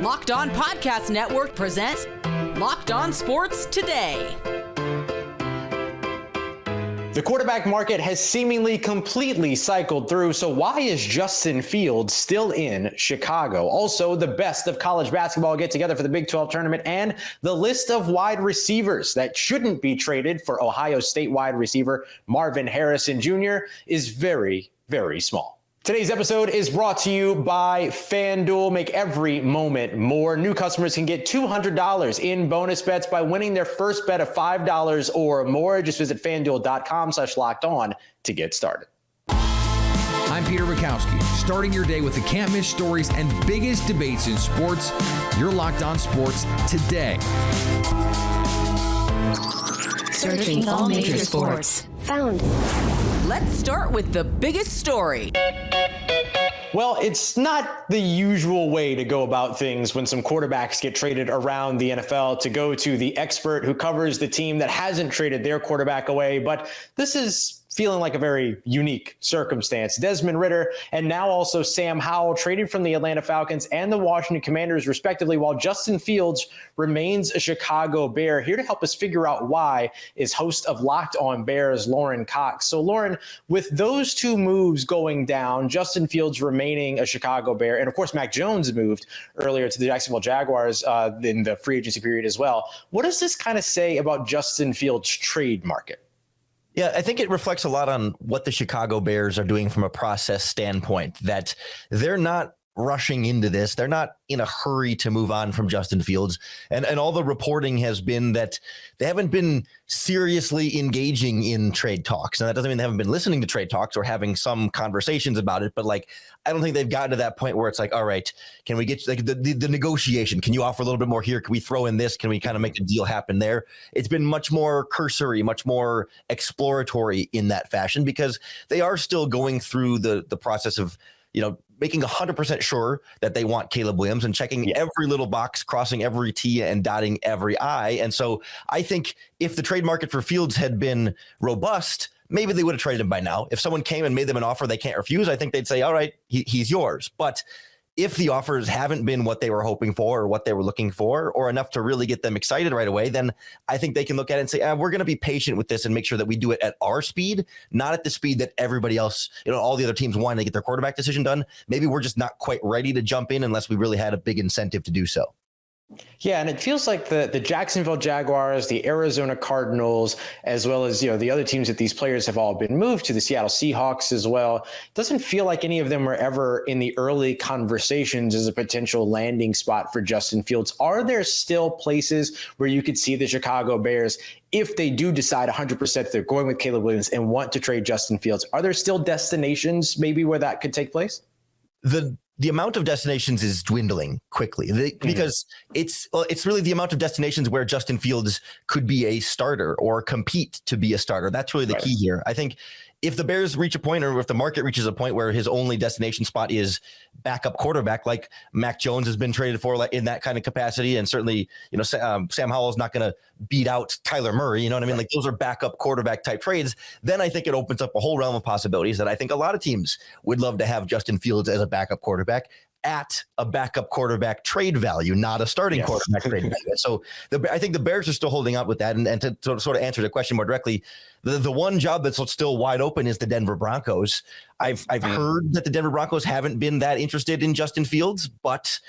Locked On Podcast Network presents Locked On Sports Today. The quarterback market has seemingly completely cycled through, so why is Justin Fields still in Chicago? Also, the best of college basketball get together for the Big 12 tournament and the list of wide receivers that shouldn't be traded for Ohio State wide receiver Marvin Harrison Jr. is very, very small. Today's episode is brought to you by FanDuel. Make every moment more. New customers can get $200 in bonus bets by winning their first bet of $5 or more. Just visit FanDuel.com/lockedon to get started. I'm Peter Bukowski, starting your day with the can't-miss stories and biggest debates in sports. You're Locked On Sports Today. Searching all major sports. Found. Let's start with the biggest story. Well, it's not the usual way to go about things when some quarterbacks get traded around the NFL to go to the expert who covers the team that hasn't traded their quarterback away. But this is feeling like a very unique circumstance. Desmond Ritter and now also Sam Howell traded from the Atlanta Falcons and the Washington Commanders respectively, while Justin Fields remains a Chicago Bear. Here to help us figure out why is host of Locked On Bears, Lauren Cox. So Lauren, with those two moves going down, Justin Fields remaining a Chicago Bear, and of course Mac Jones moved earlier to the Jacksonville Jaguars in the free agency period as well. What does this kind of say about Justin Fields' trade market? Yeah, I think it reflects a lot on what the Chicago Bears are doing from a process standpoint, that they're not rushing into this. They're not in a hurry to move on from Justin Fields. And all the reporting has been that they haven't been seriously engaging in trade talks. And that doesn't mean they haven't been listening to trade talks or having some conversations about it. But like, I don't think they've gotten to that point where it's like, all right, can we get like the negotiation? Can you offer a little bit more here? Can we throw in this? Can we kind of make a deal happen there? It's been much more cursory, much more exploratory in that fashion, because they are still going through the process of, making 100% sure that they want Caleb Williams and checking every little box, crossing every T and dotting every I. And so I think if the trade market for Fields had been robust, maybe they would have traded him by now. If someone came and made them an offer they can't refuse, I think they'd say, all right, he's yours. But if the offers haven't been what they were hoping for or what they were looking for or enough to really get them excited right away, then I think they can look at it and say, we're going to be patient with this and make sure that we do it at our speed, not at the speed that everybody else, all the other teams want to get their quarterback decision done. Maybe we're just not quite ready to jump in unless we really had a big incentive to do so. Yeah, and it feels like the Jacksonville Jaguars, the Arizona Cardinals, as well as, the other teams that these players have all been moved to, the Seattle Seahawks as well. It doesn't feel like any of them were ever in the early conversations as a potential landing spot for Justin Fields. Are there still places where you could see the Chicago Bears, if they do decide 100% they're going with Caleb Williams and want to trade Justin Fields, are there still destinations maybe where that could take place? The amount of destinations is dwindling quickly because it's really the amount of destinations where Justin Fields could be a starter or compete to be a starter. That's really the key here. I think if the Bears reach a point, or if the market reaches a point where his only destination spot is backup quarterback, like Mac Jones has been traded for, like in that kind of capacity, and certainly, Sam Howell is not going to beat out Kyler Murray. You know what I mean? Like those are backup quarterback type trades. Then I think it opens up a whole realm of possibilities that I think a lot of teams would love to have Justin Fields as a backup quarterback at a backup quarterback trade value, not a starting quarterback trade value. So I think the Bears are still holding out with that. And to sort of answer the question more directly, the one job that's still wide open is the Denver Broncos. I've heard that the Denver Broncos haven't been that interested in Justin Fields, but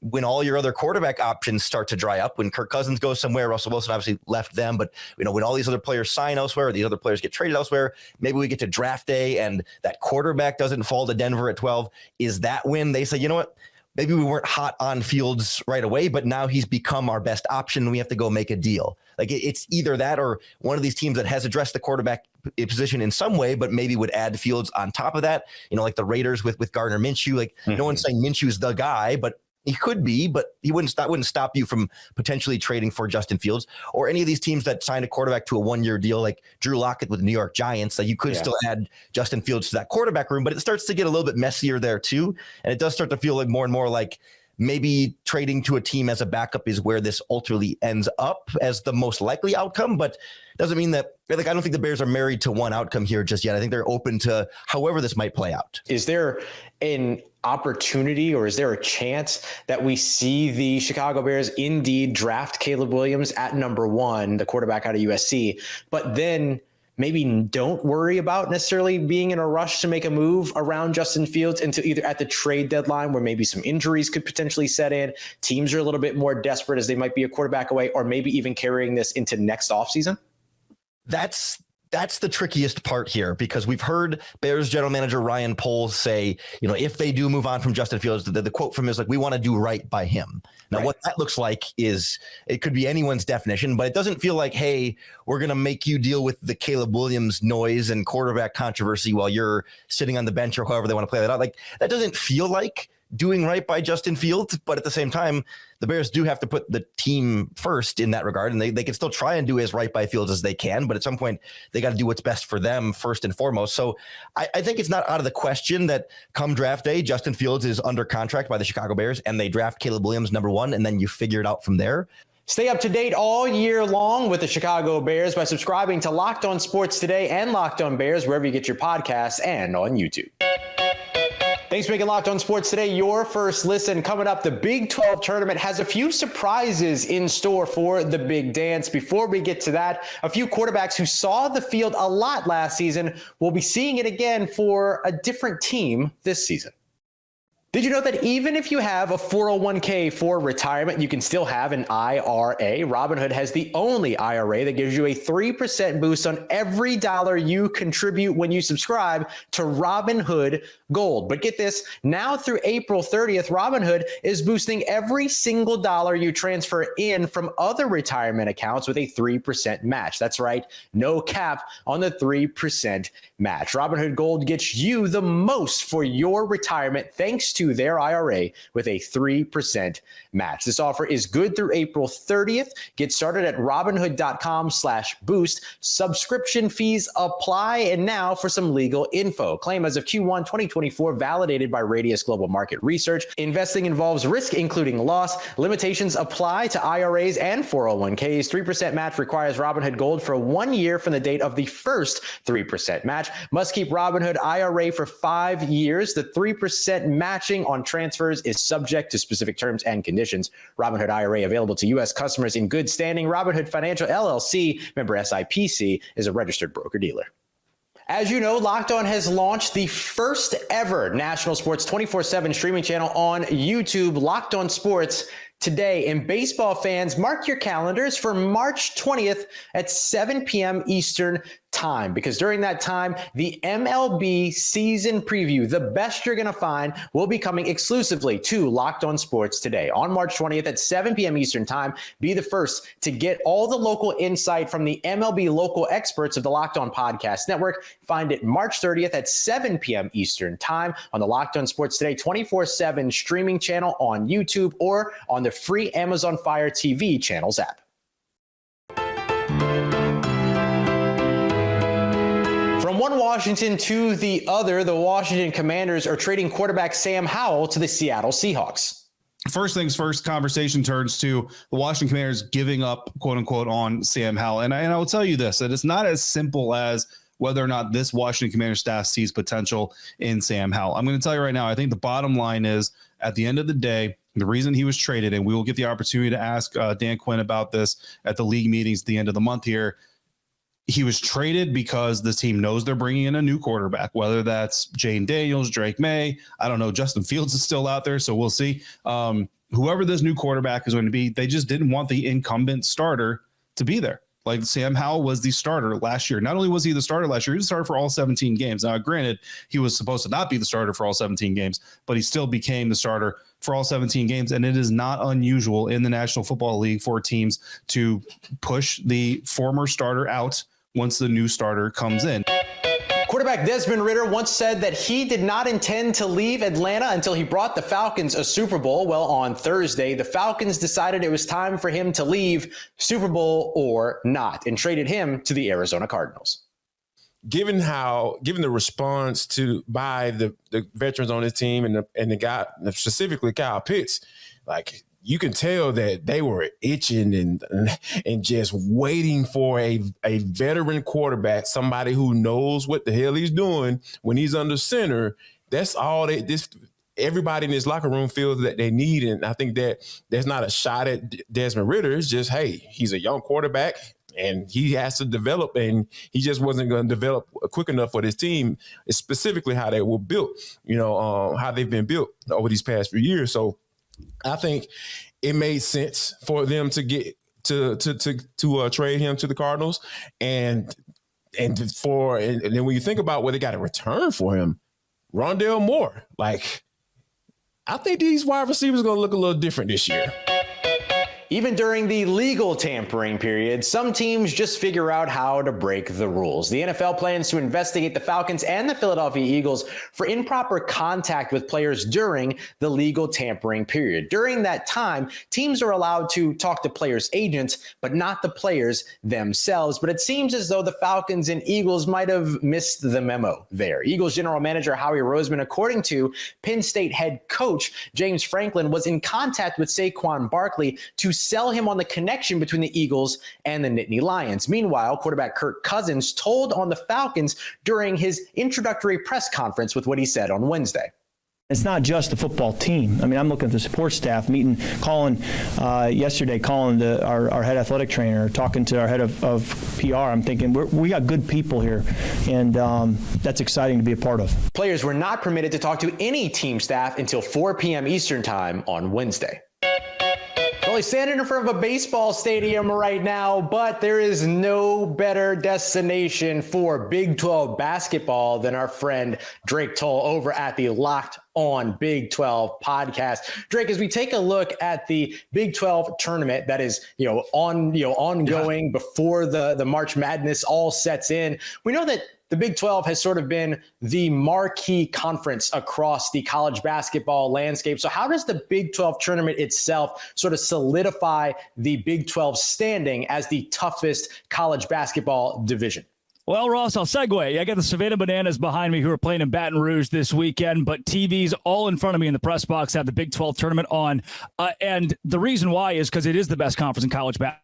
when all your other quarterback options start to dry up, when Kirk Cousins goes somewhere, Russell Wilson obviously left them, but when all these other players sign elsewhere, or these other players get traded elsewhere, maybe we get to draft day and that quarterback doesn't fall to Denver at 12. Is that when they say, you know what, maybe we weren't hot on Fields right away, but now he's become our best option. We have to go make a deal. Like it's either that or one of these teams that has addressed the quarterback position in some way, but maybe would add Fields on top of that. Like the Raiders with Gardner Minshew. Like no one's saying Minshew's the guy, but he could be, but that wouldn't stop you from potentially trading for Justin Fields, or any of these teams that signed a quarterback to a 1-year deal like Drew Lockett with the New York Giants. Like you could still add Justin Fields to that quarterback room, but it starts to get a little bit messier there too. And it does start to feel like more and more like maybe trading to a team as a backup is where this ultimately ends up as the most likely outcome, but doesn't mean that, like, I don't think the Bears are married to one outcome here just yet. I think they're open to however this might play out. Is there an opportunity, or is there a chance that we see the Chicago Bears indeed draft Caleb Williams at number 1, the quarterback out of USC, but then maybe don't worry about necessarily being in a rush to make a move around Justin Fields until either at the trade deadline, where maybe some injuries could potentially set in, teams are a little bit more desperate as they might be a quarterback away, or maybe even carrying this into next offseason? That's the trickiest part here, because we've heard Bears general manager Ryan Poles say, if they do move on from Justin Fields, the quote from him is like, we want to do right by him. Now, What that looks like is, it could be anyone's definition, but it doesn't feel like, hey, we're going to make you deal with the Caleb Williams noise and quarterback controversy while you're sitting on the bench, or however they want to play that out. Like, that doesn't feel like doing right by Justin Fields, but at the same time, the Bears do have to put the team first in that regard, and they can still try and do as right by Fields as they can, but at some point they got to do what's best for them first and foremost. So I think it's not out of the question that come draft day, Justin Fields is under contract by the Chicago Bears and they draft Caleb Williams number 1, and then you figure it out from there. Stay up to date all year long with the Chicago Bears by subscribing to Locked On Sports Today and Locked On Bears wherever you get your podcasts and on YouTube. Thanks for making Locked On Sports Today your first listen. Coming up, the Big 12 tournament has a few surprises in store for the Big Dance. Before we get to that, a few quarterbacks who saw the field a lot last season will be seeing it again for a different team this season. Did you know that even if you have a 401k for retirement, you can still have an IRA? Robinhood has the only IRA that gives you a 3% boost on every dollar you contribute when you subscribe to Robinhood Gold. But get this, now through April 30th, Robinhood is boosting every single dollar you transfer in from other retirement accounts with a 3% match. That's right, no cap on the 3% match. Robinhood Gold gets you the most for your retirement thanks to their IRA with a 3% match. This offer is good through April 30th. Get started at Robinhood.com/boost. Subscription fees apply. And now for some legal info. Claim as of Q1 2024, validated by Radius Global Market Research. Investing involves risk, including loss. Limitations apply to IRAs and 401ks. 3% match requires Robinhood Gold for 1 year from the date of the first 3% match. Must keep Robinhood IRA for 5 years. The 3% matching on transfers is subject to specific terms and conditions. Robinhood IRA available to U.S. customers in good standing. Robinhood Financial LLC, member SIPC, is a registered broker-dealer. As you know, Locked On has launched the first ever national sports 24/7 streaming channel on YouTube, Locked On Sports Today. And baseball fans, mark your calendars for March 20th at 7 p.m. Eastern time, because during that time, the MLB season preview, the best you're going to find, will be coming exclusively to Locked On Sports Today. On March 20th at 7 p.m. Eastern time, be the first to get all the local insight from the MLB local experts of the Locked On Podcast Network. Find it March 30th at 7 p.m. Eastern time on the Locked On Sports Today 24/7 streaming channel on YouTube or on the free Amazon Fire TV channels app. From one Washington to the other, the Washington Commanders are trading quarterback Sam Howell to the Seattle Seahawks. First things first, conversation turns to the Washington Commanders giving up, quote unquote, on Sam Howell. And I will tell you this, that it's not as simple as whether or not this Washington Commanders staff sees potential in Sam Howell. I'm going to tell you right now, I think the bottom line is, at the end of the day, the reason he was traded, and we will get the opportunity to ask Dan Quinn about this at the league meetings at the end of the month here, he was traded because this team knows they're bringing in a new quarterback, whether that's Jane Daniels, Drake May. I don't know. Justin Fields is still out there, so we'll see. Whoever this new quarterback is going to be, they just didn't want the incumbent starter to be there. Like, Sam Howell was the starter last year. Not only was he the starter last year, he was the starter for all 17 games. Now, granted, he was supposed to not be the starter for all 17 games, but he still became the starter for all 17 games. And it is not unusual in the National Football League for teams to push the former starter out once the new starter comes in. Quarterback Desmond Ritter once said that he did not intend to leave Atlanta until he brought the Falcons a Super Bowl. Well, on Thursday, the Falcons decided it was time for him to leave, Super Bowl or not, and traded him to the Arizona Cardinals. given the response by the veterans on his team and the guy, specifically Kyle Pitts, like you can tell that they were itching and just waiting for a veteran quarterback, somebody who knows what the hell he's doing when he's under center. That's all everybody in this locker room feels that they need. And I think that there's not a shot at Desmond Ritter. It's just, hey, he's a young quarterback and he has to develop, and he just wasn't going to develop quick enough for this team. It's specifically how they were built, how they've been built over these past few years. So I think it made sense for them to get to trade him to the Cardinals. And then when you think about what they got in return for him, Mondale Moore, like, I think these wide receivers are going to look a little different this year. Even during the legal tampering period, some teams just figure out how to break the rules. The NFL plans to investigate the Falcons and the Philadelphia Eagles for improper contact with players during the legal tampering period. During that time, teams are allowed to talk to players' agents, but not the players themselves. But it seems as though the Falcons and Eagles might have missed the memo there. Eagles general manager Howie Roseman, according to Penn State head coach James Franklin, was in contact with Saquon Barkley to sell him on the connection between the Eagles and the Nittany Lions. Meanwhile, quarterback Kirk Cousins told on the Falcons during his introductory press conference with what he said on Wednesday. It's not just the football team. I mean, I'm looking at the support staff yesterday, calling our head athletic trainer, talking to our head of PR. I'm thinking we got good people here, and that's exciting to be a part of. Players were not permitted to talk to any team staff until 4 p.m. Eastern time on Wednesday. Well, he's standing in front of a baseball stadium right now, but there is no better destination for Big 12 basketball than our friend Drake Toll over at the Locked On Big 12 podcast. Drake, as we take a look at the Big 12 tournament that is, ongoing before the March Madness all sets in, we know that the Big 12 has sort of been the marquee conference across the college basketball landscape. So how does the Big 12 tournament itself sort of solidify the Big 12 standing as the toughest college basketball division? Well, Ross, I'll segue. I got the Savannah Bananas behind me who are playing in Baton Rouge this weekend, but TVs all in front of me in the press box have the Big 12 tournament on. And the reason why is because it is the best conference in college basketball,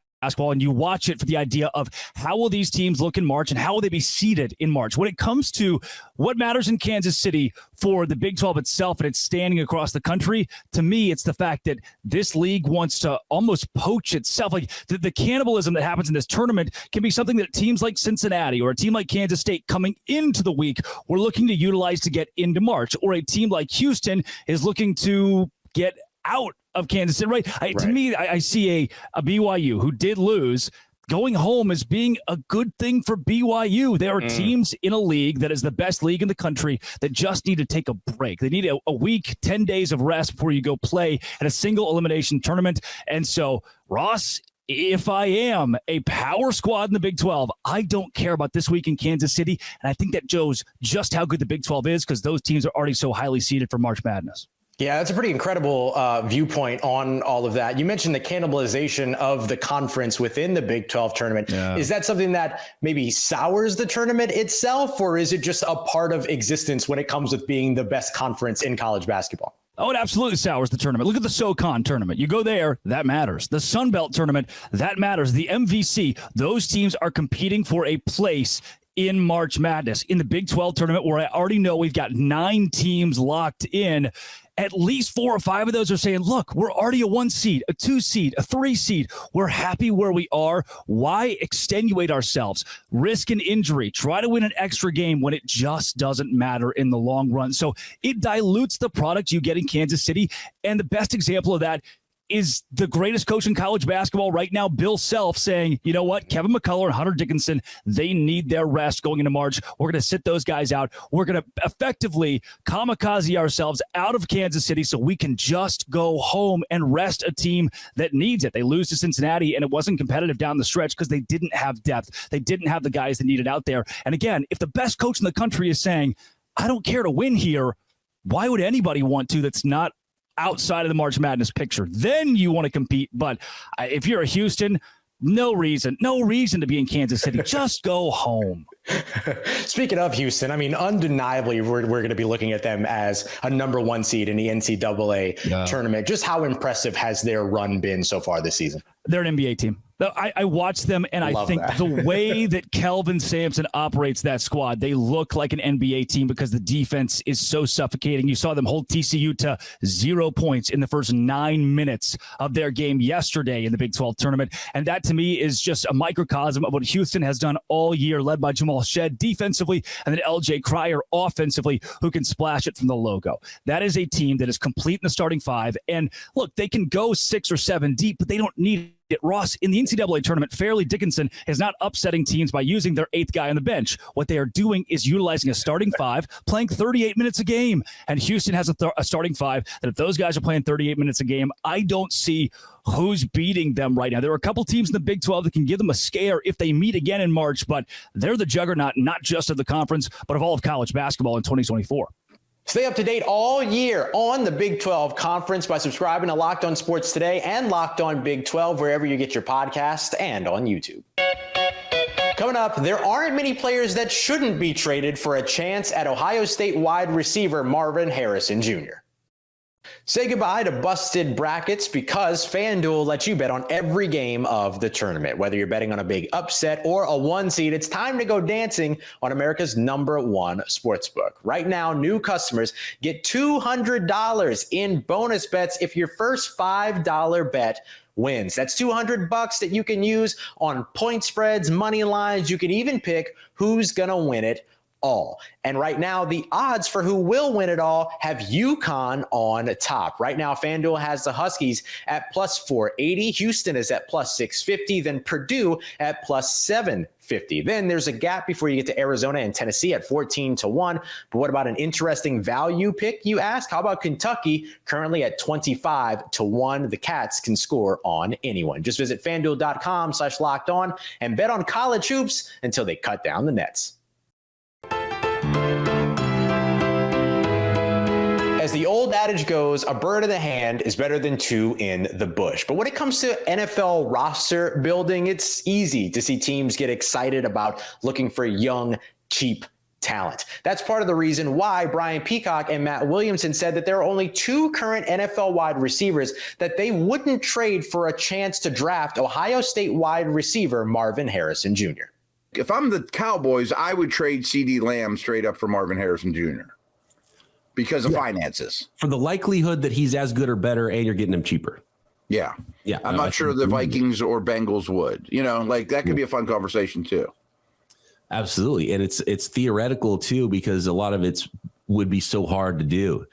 and you watch it for the idea of how will these teams look in March and how will they be seeded in March. When it comes to what matters in Kansas City for the Big 12 itself and its standing across the country, to me, it's the fact that this league wants to almost poach itself. Like the cannibalism that happens in this tournament can be something that teams like Cincinnati or a team like Kansas State coming into the week were looking to utilize to get into March, or a team like Houston is looking to get out of Kansas City, right? To me, I see a BYU who did lose going home as being a good thing for BYU. There are teams in a league that is the best league in the country that just need to take a break. They need a week, 10 days of rest before you go play at a single elimination tournament. And so, Ross, if I am a power squad in the Big 12, I don't care about this week in Kansas City. And I think that shows just how good the Big 12 is because those teams are already so highly seeded for March Madness. Yeah, that's a pretty incredible viewpoint on all of that. You mentioned the cannibalization of the conference within the Big 12 tournament. Yeah. Is that something that maybe sours the tournament itself, or is it just a part of existence when it comes with being the best conference in college basketball? Oh, it absolutely sours the tournament. Look at the SoCon tournament. You go there, that matters. The Sun Belt tournament, that matters. The MVC, those teams are competing for a place in March Madness. In the Big 12 tournament, where I already know we've got 9 teams locked in, at least 4 or 5 of those are saying, look, we're already a 1 seed, a 2 seed, a 3 seed. We're happy where we are. Why extenuate ourselves? Risk an injury. Try to win an extra game when it just doesn't matter in the long run. So it dilutes the product you get in Kansas City. And the best example of that is the greatest coach in college basketball right now, Bill Self, saying, you know what, Kevin McCullough and Hunter Dickinson, they need their rest going into March. We're going to sit those guys out. We're going to effectively kamikaze ourselves out of Kansas City so we can just go home and rest a team that needs it. They lose to Cincinnati, and it wasn't competitive down the stretch because they didn't have depth. They didn't have the guys that needed out there. And again, if the best coach in the country is saying, I don't care to win here, why would anybody want to that's not outside of the March Madness picture? Then you want to compete. But if you're a Houston, No reason to be in Kansas City. Just go home. Speaking of Houston, I mean, undeniably, we're going to be looking at them as a number 1 seed in the NCAA tournament. Just how impressive has their run been so far this season? They're an NBA team. I watch them, and I think the way that Kelvin Sampson operates that squad, they look like an NBA team because the defense is so suffocating. You saw them hold TCU to 0 points in the first 9 minutes of their game yesterday in the Big 12 tournament. And that, to me, is just a microcosm of what Houston has done all year, led by Jamal Shead defensively and then LJ Cryer offensively, who can splash it from the logo. That is a team that is complete in the starting 5. And look, they can go 6 or 7 deep, but they don't need it. Ross, in the NCAA tournament, Fairleigh Dickinson is not upsetting teams by using their 8th guy on the bench. What they are doing is utilizing a starting 5, playing 38 minutes a game. And Houston has a starting 5 that if those guys are playing 38 minutes a game, I don't see who's beating them right now. There are a couple teams in the Big 12 that can give them a scare if they meet again in March, but they're the juggernaut, not just of the conference, but of all of college basketball in 2024. Stay up to date all year on the Big 12 Conference by subscribing to Locked On Sports Today and Locked On Big 12 wherever you get your podcasts and on YouTube. Coming up, there aren't many players that shouldn't be traded for a chance at Ohio State wide receiver Marvin Harrison Jr. Say goodbye to busted brackets because FanDuel lets you bet on every game of the tournament. Whether you're betting on a big upset or a 1 seed, it's time to go dancing on America's #1 sportsbook. Right now, new customers get $200 in bonus bets if your first $5 bet wins. That's $200 that you can use on point spreads, money lines. You can even pick who's going to win it all. And right now, the odds for who will win it all have UConn on top. Right now, FanDuel has the Huskies at plus 480. Houston is at plus 650. Then Purdue at plus 750. Then there's a gap before you get to Arizona and Tennessee at 14-1. But what about an interesting value pick, you ask? How about Kentucky, currently at 25-1? The Cats can score on anyone. Just visit FanDuel.com/lockedon and bet on college hoops until they cut down the nets. As the old adage goes, a bird in the hand is better than 2 in the bush. But when it comes to NFL roster building, it's easy to see teams get excited about looking for young, cheap talent. That's part of the reason why Brian Peacock and Matt Williamson said that there are only 2 current NFL wide receivers that they wouldn't trade for a chance to draft Ohio State wide receiver Marvin Harrison Jr. If I'm the Cowboys, I would trade CeeDee Lamb straight up for Marvin Harrison Jr. because of finances. For the likelihood that he's as good or better and you're getting him cheaper. Yeah. I'm not sure the Vikings or Bengals would. You know, like that could be a fun conversation too. Absolutely. And it's theoretical too, because a lot of it would be so hard to do.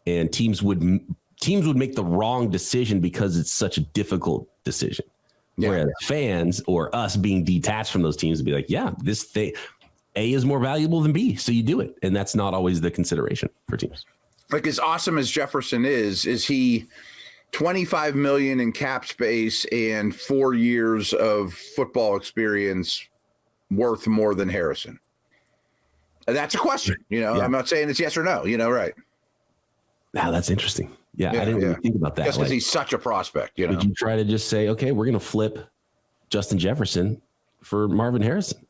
And teams would make the wrong decision because it's such a difficult decision. Yeah. Whereas fans or us being detached from those teams would be like, yeah, this thing, A is more valuable than B. So you do it. And that's not always the consideration for teams. Like as awesome as Jefferson is he $25 million in cap space and 4 years of football experience worth more than Harrison? That's a question. You know, I'm not saying it's yes or no, you know, right. Wow, that's interesting. Yeah, I didn't really think about that. Just because he's such a prospect, you know. Would you try to just say, okay, we're going to flip Justin Jefferson for Marvin Harrison?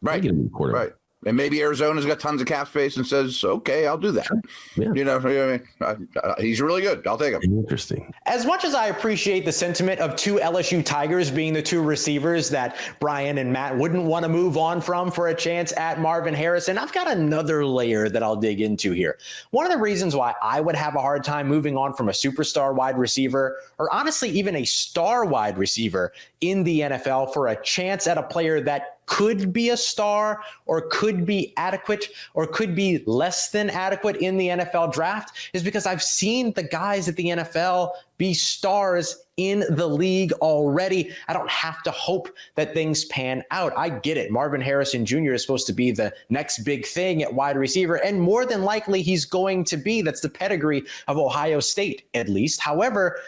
Right. Right. And maybe Arizona's got tons of cap space and says, okay, I'll do that. Sure. Yeah. You know what I mean? He's really good. I'll take him. Interesting. As much as I appreciate the sentiment of 2 LSU Tigers being the 2 receivers that Brian and Matt wouldn't want to move on from for a chance at Marvin Harrison, I've got another layer that I'll dig into here. One of the reasons why I would have a hard time moving on from a superstar wide receiver, or honestly even a star wide receiver in the NFL for a chance at a player that could be a star or could be adequate or could be less than adequate in the NFL draft, is because I've seen the guys at the NFL be stars in the league already. I don't have to hope that things pan out. I get it. Marvin Harrison Jr. is supposed to be the next big thing at wide receiver, and more than likely he's going to be. That's the pedigree of Ohio State, at least. However,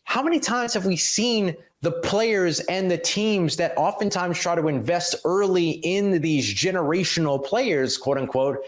how many times have we seen the players and the teams that oftentimes try to invest early in these generational players, quote unquote,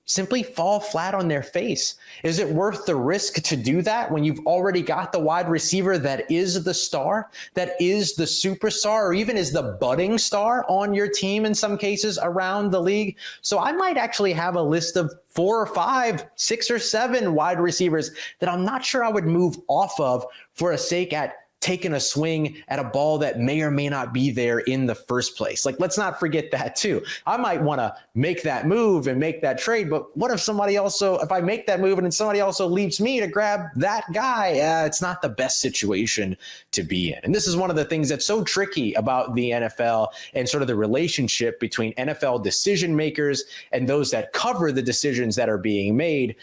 simply fall flat on their face? Is it worth the risk to do that when you've already got the wide receiver that is the star, that is the superstar, or even is the budding star on your team in some cases around the league? So I might actually have a list of 4 or 5, 6 or 7 wide receivers that I'm not sure I would move off of for a sake at taking a swing at a ball that may or may not be there in the first place. Like, let's not forget that too. I might want to make that move and make that trade, but what if if I make that move and then somebody also leaves me to grab that guy? It's not the best situation to be in. And this is one of the things that's so tricky about the NFL and sort of the relationship between NFL decision makers and those that cover the decisions that are being made.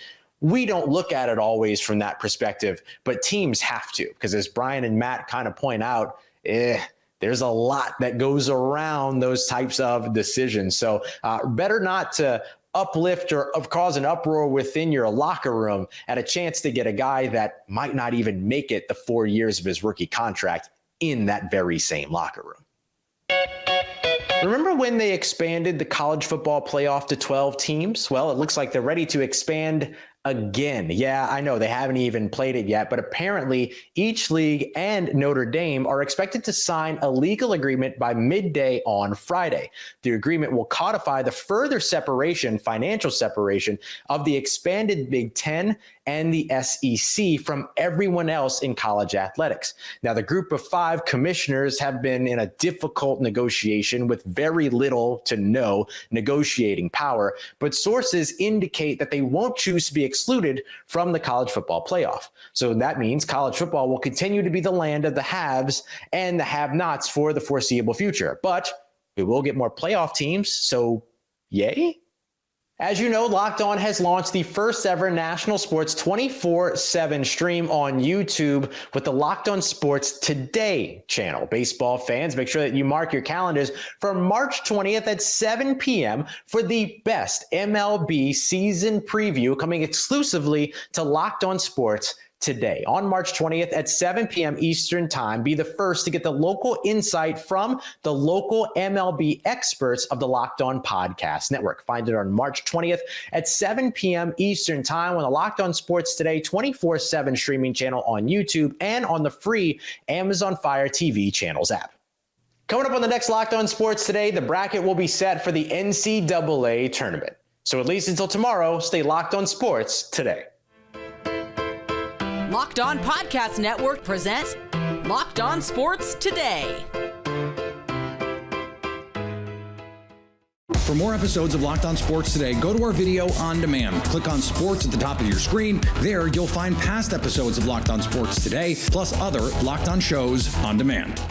We don't look at it always from that perspective, but teams have to, because as Brian and Matt kind of point out, there's a lot that goes around those types of decisions. So better not to uplift or cause an uproar within your locker room at a chance to get a guy that might not even make it the 4 years of his rookie contract in that very same locker room. Remember when they expanded the college football playoff to 12 teams? Well, it looks like they're ready to expand again. Yeah, I know they haven't even played it yet, but apparently each league and Notre Dame are expected to sign a legal agreement by midday on Friday. The agreement will codify the further financial separation of the expanded Big Ten and the SEC from everyone else in college athletics. Now, the group of 5 commissioners have been in a difficult negotiation with very little to no negotiating power, but sources indicate that they won't choose to be excluded from the college football playoff. So that means college football will continue to be the land of the haves and the have-nots for the foreseeable future. But we will get more playoff teams, so yay? As you know, Locked On has launched the first ever national sports 24/7 stream on YouTube with the Locked On Sports Today channel. Baseball fans, make sure that you mark your calendars for March 20th at 7 p.m. for the best MLB season preview coming exclusively to Locked On Sports Today. On March 20th at 7 p.m. Eastern Time, be the first to get the local insight from the local MLB experts of the Locked On Podcast Network. Find it on March 20th at 7 p.m. Eastern Time on the Locked On Sports Today 24/7 streaming channel on YouTube and on the free Amazon Fire TV channels app. Coming up on the next Locked On Sports Today, the bracket will be set for the NCAA tournament. So at least until tomorrow, stay locked on sports today. Locked On Podcast Network presents Locked On Sports Today. For more episodes of Locked On Sports Today, go to our video on demand. Click on sports at the top of your screen. There, you'll find past episodes of Locked On Sports Today, plus other Locked On shows on demand.